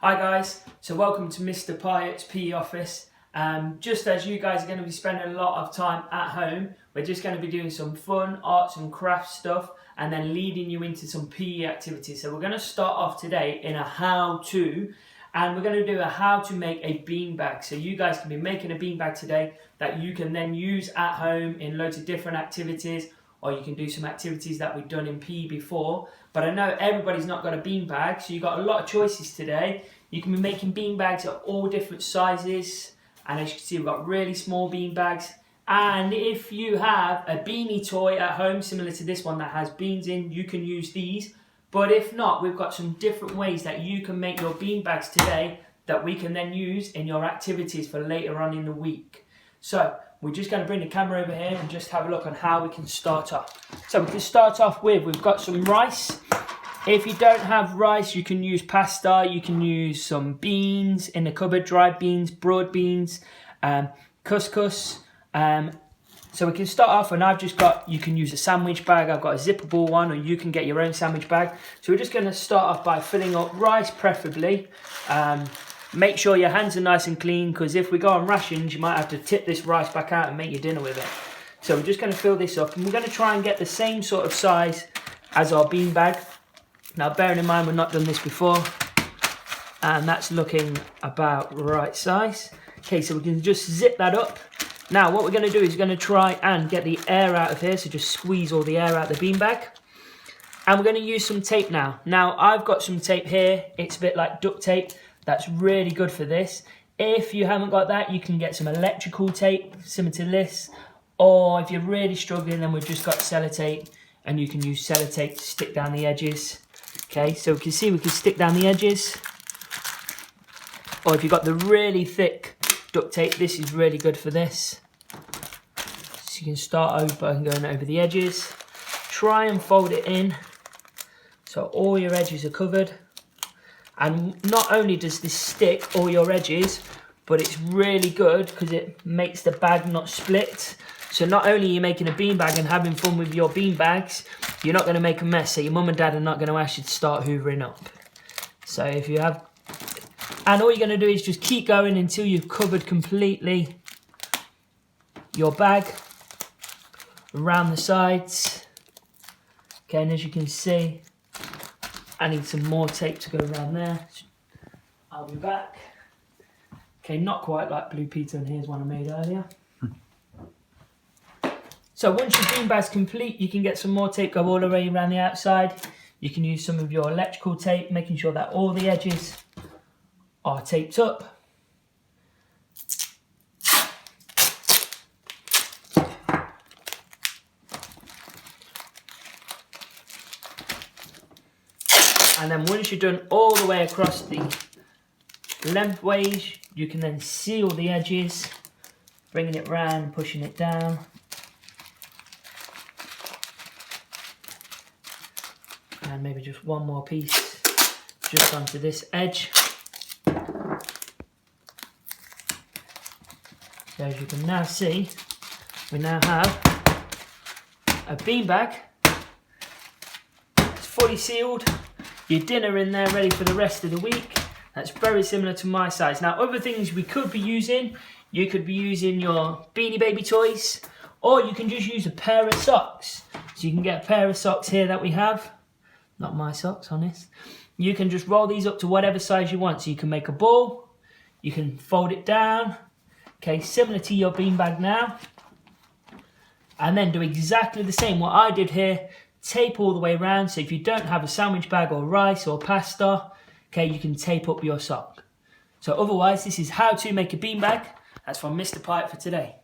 Hi guys, so welcome to Mr. Pyatt's PE office. Just as you guys are going to be spending a lot of time at home, we're just going to be doing some fun arts and crafts stuff and then leading you into some PE activities. So we're going to start off today in a how-to, and we're going to do a how to make a beanbag. So you guys can be making a beanbag today that you can then use at home in loads of different activities, or you can do some activities that we've done in PE before. But I know everybody's not got a beanbag, so you've got a lot of choices today. You can be making beanbags of all different sizes, and as you can see, we've got really small beanbags. And if you have a beanie toy at home, similar to this one that has beans in, you can use these. But if not, we've got some different ways that you can make your beanbags today that we can then use in your activities for later on in the week. So we're just going to bring the camera over here and just have a look on how we can start off. So we can start off with, we've got some rice. If you don't have rice, you can use pasta, you can use some beans in the cupboard, dried beans, broad beans, couscous. So we can start off, and I've just got, you can use a sandwich bag, I've got a zippable one, or you can get your own sandwich bag. So we're just going to start off by filling up rice preferably. Make sure your hands are nice and clean, because if we go on rations, you might have to tip this rice back out and make your dinner with it. So we're just going to fill this up, and we're going to try and get the same sort of size as our beanbag. Now, bearing in mind we've not done this before, and that's looking about right size. Okay, so we can just zip that up. Now, what we're going to do is we're going to try and get the air out of here, so just squeeze all the air out of the beanbag. And we're going to use some tape now. Now, I've got some tape here. It's a bit like duct tape. That's really good for this. If you haven't got that, you can get some electrical tape, similar to this. Or if you're really struggling, then we've just got sellotape, and you can use sellotape to stick down the edges. Okay, so we can see we can stick down the edges. Or if you've got the really thick duct tape, this is really good for this. So you can start over and going over the edges. Try and fold it in so all your edges are covered. And not only does this stick all your edges, but it's really good because it makes the bag not split. So not only are you making a beanbag and having fun with your beanbags, you're not going to make a mess. So your mum and dad are not going to ask you to start hoovering up. So if you have, and all you're going to do is just keep going until you've covered completely your bag around the sides. Okay, and as you can see, I need some more tape to go around there. I'll be back. Okay, not quite like Blue Peter, and here's one I made earlier. So once your beanbag's complete, you can get some more tape, go all the way around the outside. You can use some of your electrical tape, making sure that all the edges are taped up. And then once you're done all the way across the lengthways, you can then seal the edges, bringing it round, pushing it down. And maybe just one more piece just onto this edge. So as you can now see, we now have a beanbag. It's fully sealed. Your dinner in there ready for the rest of the week. That's very similar to my size. Now, other things we could be using, you could be using your Beanie Baby toys, or you can just use a pair of socks. So you can get a pair of socks here that we have. Not my socks, honest. You can just roll these up to whatever size you want. So you can make a ball, you can fold it down, okay, similar to your beanbag now. And then do exactly the same. What I did here, tape all the way around. So if you don't have a sandwich bag or rice or pasta, okay, you can tape up your sock. So otherwise, this is how to make a beanbag. That's from Mr. Pyatt for today.